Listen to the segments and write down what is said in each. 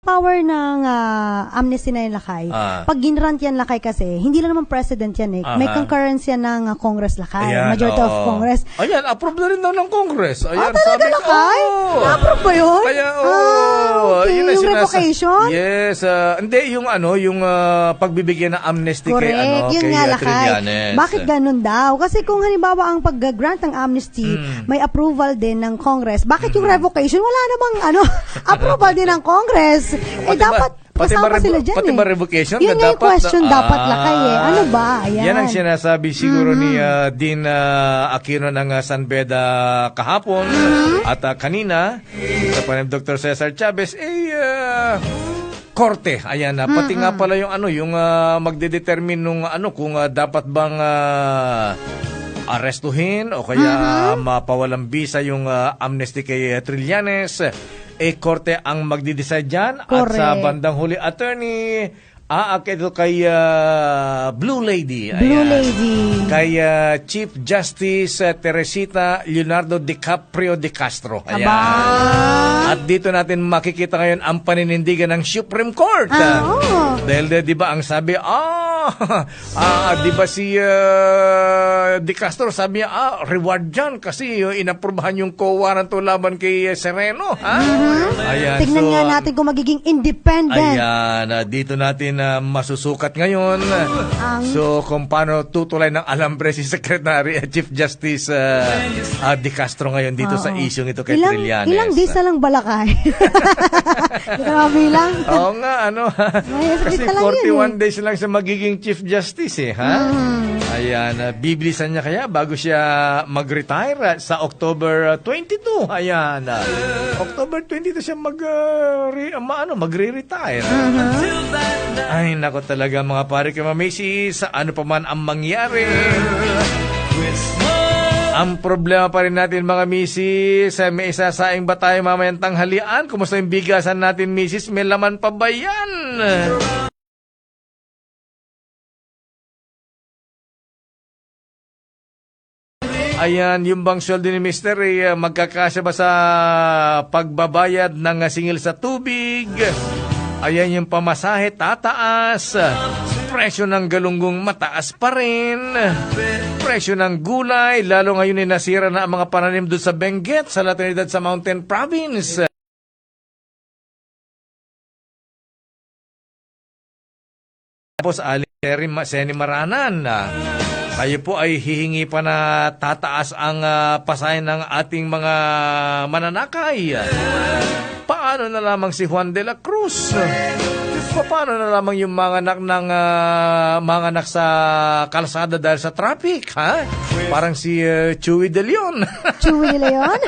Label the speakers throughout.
Speaker 1: power ng amnesty na yung Lakay, pag ginrant yan Lakay kasi, hindi lang naman president yan eh. May concurrence yan ng Congress Lakay.
Speaker 2: Ayan,
Speaker 1: Majority of Congress.
Speaker 2: Ayan, approve na rin daw ng Congress. Ayan,
Speaker 1: talaga Lakay? Na-approve ba yun?
Speaker 2: Kaya,
Speaker 1: okay.
Speaker 2: yun
Speaker 1: Yung revocation?
Speaker 2: Yes. Hindi, yung pagbibigyan ng amnesty
Speaker 1: correct.
Speaker 2: kay
Speaker 1: Yun nga Lakay.
Speaker 2: Trillanes.
Speaker 1: Bakit ganun daw? Kasi kung halimbawa ang pag-grant ng amnesty, may approval din ng Congress. Bakit yung revocation? Wala namang approval din ng Congress. Dapat kasama sila dyan
Speaker 2: pati ba revocation?
Speaker 1: Yun nga yung question dapat Lakay eh. Ano ba? Ayan.
Speaker 2: Yan ang sinasabi siguro ni Dean Aquino ng San Beda kahapon at kanina sa panayam Dr. Cesar Chavez korte. Ayan pati nga pala yung magdedetermine nung kung dapat bang arestuhin o kaya mapawalang bisa yung amnesty kay Trillanes. Korte ang magdi-decide dyan. At sa bandang huli, attorney, ito kay Blue Lady.
Speaker 1: Blue Lady.
Speaker 2: Kay Chief Justice Teresita Leonardo DiCaprio de Castro. Ayan. At dito natin makikita ngayon ang paninindigan ng Supreme Court. Dahil di ba ang sabi, di ba si De Castro sabi niya, reward dyan kasi inaprubahan yung co-warrant laban kay Sereno. Ayan,
Speaker 1: tignan nga natin kung magiging independent.
Speaker 2: Ayan, dito natin masusukat ngayon. So, kung paano tutulay ng alambre si Secretary Chief Justice De Castro ngayon dito sa isyong ito kay Trillanes.
Speaker 1: Ilang days na lang balakay? Hindi ka mabilang?
Speaker 2: Oo nga, kasi 41 days lang siya magiging Chief Justice Ayan, bibilisan niya kaya bago siya mag-retire sa October 22. Ayan, October 22 siya magre-retire. Ay, nako talaga mga pare kay Mamisi, sa ano pa man ang mangyari. Ang problema pa rin natin mga misis, may isasaing ba tayo mamayang tanghalian? Kumusta yung bigasan natin misis? May laman pa ba yan? Ayan, yung bang sweldo ni Mr. magkakasya ba sa pagbabayad ng singil sa tubig? Ayan, yung pamasahe tataas. Presyo ng galunggong mataas pa rin. Presyo ng gulay, lalo ngayon ay nasira na ang mga pananim doon sa Benguet, sa La Trinidad sa Mountain Province. Tapos Seni Maranan, kayo po ay hihingi pa na tataas ang pasahe ng ating mga mananakay. Paano na lamang si Juan de la Cruz? Paano na lamang yung mga anak sa kalsada dahil sa traffic, Parang si Chewy De Leon.
Speaker 1: Chewy De Leon?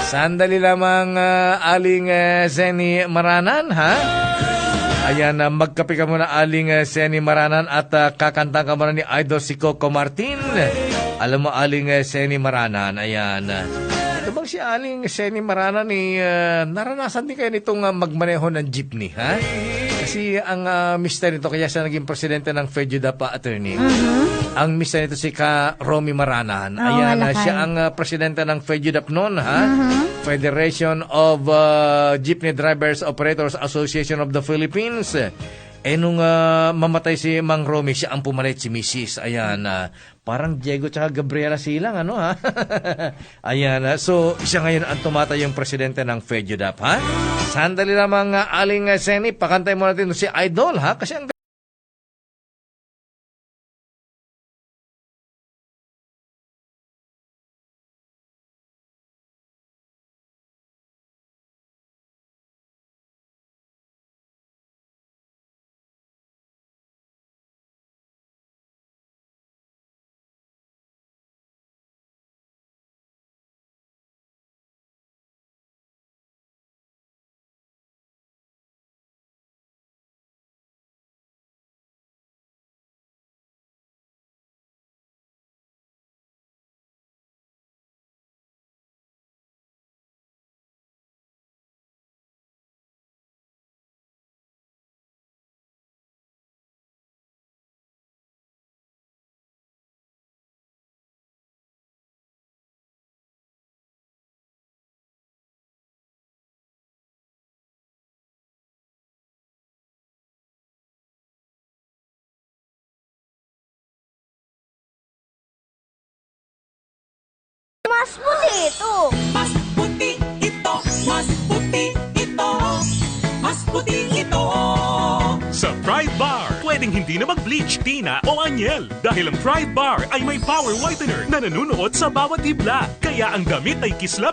Speaker 2: Sandali lamang, Aling Seni Maranan, Ayan, magkape ka muna, Aling Seni Maranan, at kakanta ka muna ni Idol si Coco Martin. Alam mo, Aling Seni Maranan, ayan. Ito bang si Aling Seni Maranan naranasan din kayo nitong magmaneho ng jeepney, Kasi ang mister nito, kaya siya naging presidente ng FEDUDAP attorney. Ang mister nito si Romy Maranan. Ayan, siya ang presidente ng FEDUDAP noon, Federation of Jeepney Drivers Operators Association of the Philippines. Nung mamatay si Mang Romy, siya ang pumalit si Mrs. Ayan, parang Diego tsaka Gabriela silang, Ayan, so siya ngayon ang tumatayong presidente ng FEDUDAP, Sandali lamang, Aling Seni, pakantay mo natin si Idol, Kasi ang
Speaker 3: Mas puti ito, mas puti ito.
Speaker 4: Sa Pride Bar, pwedeng hindi na mag-bleach, tina o anyel. Dahil ang Pride Bar ay may power whitener na nanunuot sa bawat hibla. Kaya ang damit ay kislap